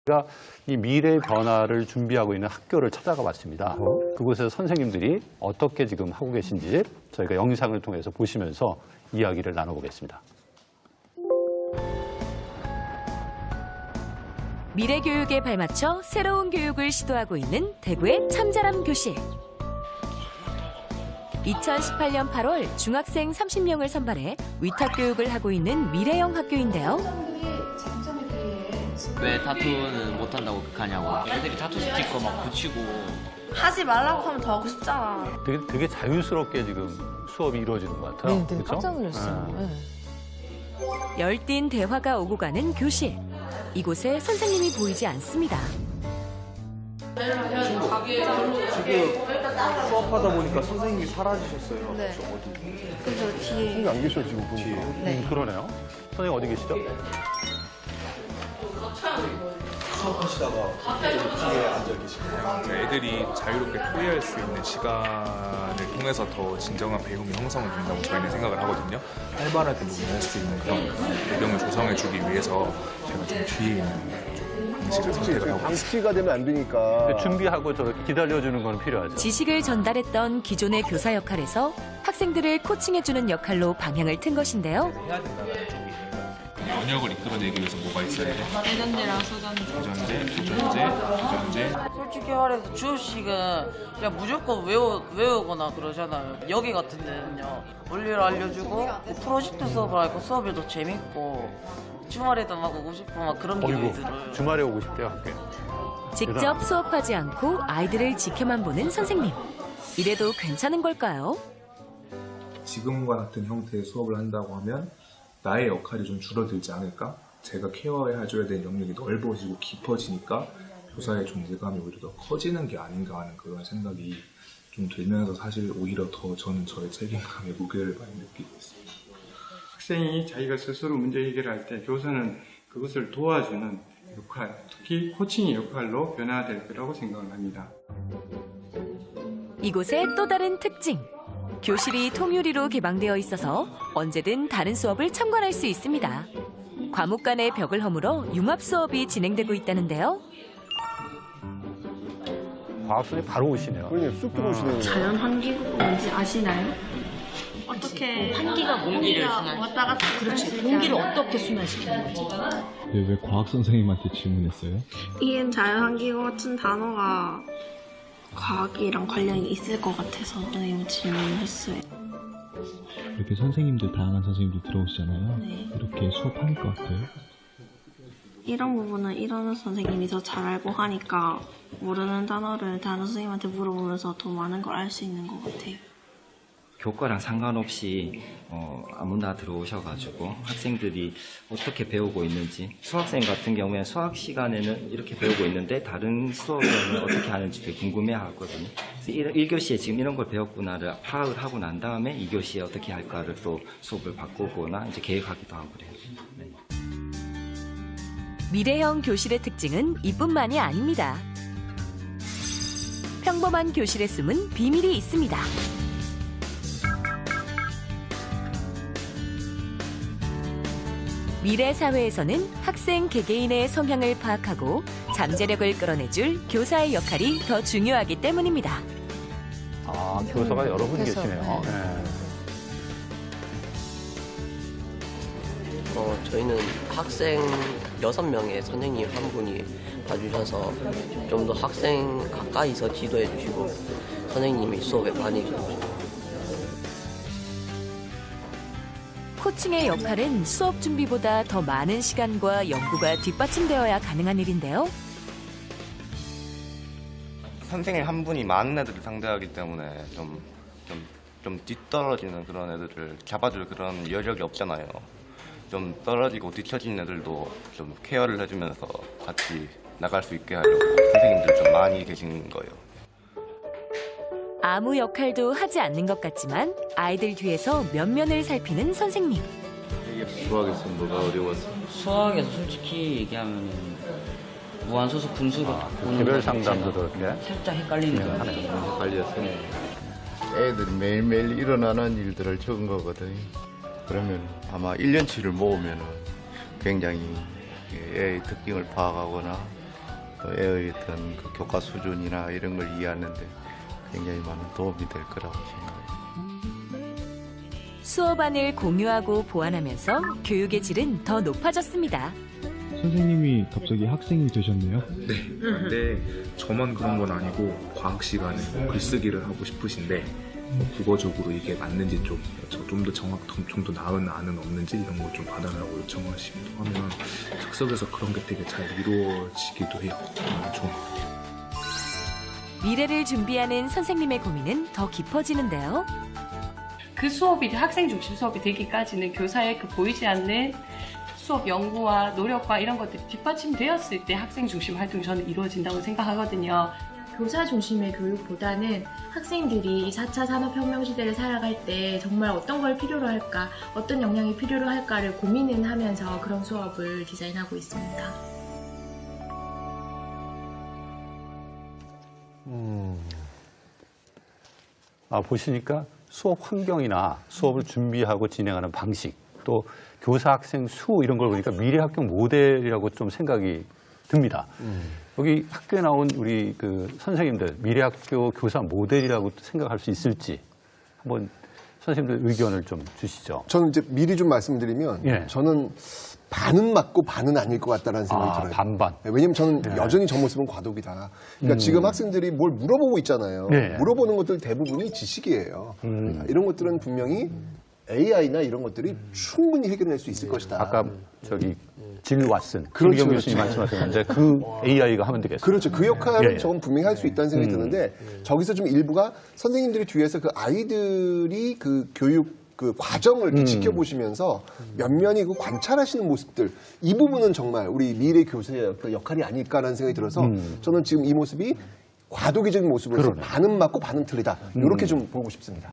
제가 이 미래의 변화를 준비하고 있는 학교를 찾아가 봤습니다. 그곳에서 선생님들이 어떻게 지금 하고 계신지 저희가 영상을 통해서 보시면서 이야기를 나눠보겠습니다. 미래 교육에 발맞춰 새로운 교육을 시도하고 있는 대구의 참자람 교실. 2018년 8월 중학생 30명을 선발해 위탁 교육을 하고 있는 미래형 학교인데요. 왜 타투는 못한다고 극하냐고. 애들이 타투 스티커 막 붙이고. 하지 말라고 하면 더 하고 싶잖아. 되게 자유스럽게 지금 수업이 이루어지는 것 같아요. 네, 되게 그렇죠? 깜짝 놀랐어요. 네. 열띤 대화가 오고 가는 교실. 이곳에 선생님이 보이지 않습니다. 지금 수업하다 보니까 선생님이 사라지셨어요. 네. 저 어디? 그래서 뒤에. 선생님 안 계셔 지금 보니까. 네. 그러네요. 선생님 어디 계시죠? 수업하시다가 뒤에 앉아 계시고. 애들이 자유롭게 토의할 수 있는 시간을 통해서 더 진정한 배움이 형성이 된다고 저희는 생각을 하거든요. 활발하게 논의할 수 있는 그런 배경을 조성해주기 위해서 제가 좀 뒤에 있는 방식을 선택을 하고 있습니다. 방치가 되면 안 되니까. 준비하고 저렇게 기다려주는 건 필요하죠. 지식을 전달했던 기존의 교사 역할에서 학생들을 코칭해주는 역할로 방향을 튼 것인데요. 연역을 이끌어내기 위해서 뭐가 있어야 돼? 대전제랑 소전제. 조전제. 솔직히 말해서 주식은 그냥 무조건 외우거나 그러잖아요. 여기 같은 데는요. 원리를 알려주고 뭐 프로젝트 수업을 하고 수업이 더 재밌고 주말에도 막 오고 싶고 막 그런 기분이 들어요. 주말에 오고 싶대요, 학교에. 직접 수업하지 않고 아이들을 지켜만 보는 선생님. 이래도 괜찮은 걸까요? 지금과 같은 형태의 수업을 한다고 하면 나의 역할이 좀 줄어들지 않을까? 제가 케어해줘야 될 영역이 넓어지고 깊어지니까 교사의 존재감이 오히려 더 커지는 게 아닌가 하는 그런 생각이 좀 들면서 사실 오히려 더 저는 저의 책임감의 무게를 많이 느끼고 있습니다. 학생이 자기가 스스로 문제 해결할 때 교사는 그것을 도와주는 역할, 특히 코칭의 역할로 변화될 거라고 생각을 합니다. 이곳의 또 다른 특징. 교실이 통유리로 개방되어 있어서 언제든 다른 수업을 참관할 수 있습니다. 과목 간의 벽을 허물어 융합 수업이 진행되고 있다는데요. 과학 선생님 바로 오시네요. 그러니 쑥 들어오시네요. 자연 환기구가 뭔지 아시나요? 어떻게 환기가 공기를 왔다 갔다 그렇지. 공기를 어떻게 순환시키는 거지? 왜 과학 선생님한테 질문했어요? 이엔 자연 환기구 같은 단어가 과학이랑 관련이 있을 것 같아서 선생님 질문을 했어요. 이렇게 선생님들, 다양한 선생님들 들어오시잖아요. 네. 이렇게 수업하니까 어때요? 이런 부분은 이런 선생님이 더 잘 알고 하니까 모르는 단어를 다른 선생님한테 물어보면서 더 많은 걸 알 수 있는 것 같아요. 교과랑 상관없이 아무나 들어오셔가지고 학생들이 어떻게 배우고 있는지, 수학생 같은 경우에는 수학 시간에는 이렇게 배우고 있는데 다른 수업에는 어떻게 하는지 되게 궁금해하거든요. 그래서 1교시에 지금 이런 걸 배웠구나를 파악을 하고 난 다음에 2교시에 어떻게 할까를 또 수업을 바꾸거나 이제 계획하기도 하고 그래요. 네. 미래형 교실의 특징은 이뿐만이 아닙니다. 평범한 교실에 숨은 비밀이 있습니다. 미래 사회에서는 학생 개개인의 성향을 파악하고 잠재력을 끌어내줄 교사의 역할이 더 중요하기 때문입니다. 아, 교사가 여러 분 그래서, 계시네요. 네. 네. 저희는 학생 6명의 선생님 한 분이 봐주셔서 좀 더 학생 가까이서 지도해 주시고 선생님이 수업에 많이 해주시고. 코칭의 역할은 수업 준비보다 더 많은 시간과 연구가 뒷받침되어야 가능한 일인데요. 선생님 한 분이 많은 애들을 상대하기 때문에 좀 뒤떨어지는 그런 애들을 잡아줄 그런 여력이 없잖아요. 좀 떨어지고 뒤처진 애들도 좀 케어를 해주면서 같이 나갈 수 있게 하려고 선생님들 좀 많이 계신 거예요. 아무 역할도 하지 않는 것 같지만 아이들 뒤에서 면면을 살피는 선생님. 수학에서 뭐가 어려웠어? 수학에서 솔직히 얘기하면 무한소수 분수로 개별 상담도 그렇게 살짝 헷갈리는 거 같아요. 헷갈렸어요. 애들이 매일매일 일어나는 일들을 적은 거거든. 그러면 아마 1년치를 모으면 굉장히 애의 특징을 파악하거나 또 애의 어떤 그 교과 수준이나 이런 걸 이해하는데 굉장히 많은 도움이 될 거라고 생각합니다. 수업안을 공유하고 보완하면서 교육의 질은 더 높아졌습니다. 선생님이 갑자기 학생이 되셨네요. 네. 근데 저만 그런 건 아니고 과학 시간에 글쓰기를 하고 싶으신데 국어적으로 이게 맞는지 좀 더 좀 더 나은 안은 없는지 이런 거 좀 봐달라고 요청하시기도 하면 즉석에서 그런 게 되게 잘 이루어지기도 해요. 좋은 것 같아요. 미래를 준비하는 선생님의 고민은 더 깊어지는데요. 그 수업이 학생 중심 수업이 되기까지는 교사의 그 보이지 않는 수업 연구와 노력과 이런 것들이 뒷받침되었을 때 학생 중심 활동이 저는 이루어진다고 생각하거든요. 교사 중심의 교육보다는 학생들이 4차 산업혁명 시대를 살아갈 때 정말 어떤 걸 필요로 할까, 어떤 역량이 필요로 할까를 고민은 하면서 그런 수업을 디자인하고 있습니다. 보시니까 수업 환경이나 수업을 준비하고 진행하는 방식, 또 교사 학생 수 이런 걸 보니까 미래 학교 모델이라고 좀 생각이 듭니다. 여기 학교에 나온 우리 그 선생님들 미래 학교 교사 모델이라고 생각할 수 있을지 한번 선생님들 의견을 좀 주시죠. 저는 이제 미리 좀 말씀드리면 예. 저는 반은 맞고 반은 아닐 것 같다는 생각이 들어요. 반반. 왜냐면 저는 예. 여전히 저 모습은 과도기다. 그러니까 지금 학생들이 뭘 물어보고 있잖아요. 예. 물어보는 것들 대부분이 지식이에요. 이런 것들은 분명히 AI나 이런 것들이 충분히 해결할 수 있을 것이다. 아까 저기 질 왓슨, 그렇죠, 김경 교수님 그렇죠. 말씀하셨는데 그 AI가 하면 되겠어요. 그렇죠. 그 역할은 예. 저건 분명히 할 수 있다는 생각이 드는데 저기서 좀 일부가 선생님들이 뒤에서 그 아이들이 그 교육 그 과정을 이렇게 지켜보시면서 면면히 그 관찰하시는 모습들 이 부분은 정말 우리 미래 교수의 그 역할이 아닐까라는 생각이 들어서 저는 지금 이 모습이 과도기적인 모습으로서 그러네. 반은 맞고 반은 틀리다 이렇게 좀 보고 싶습니다.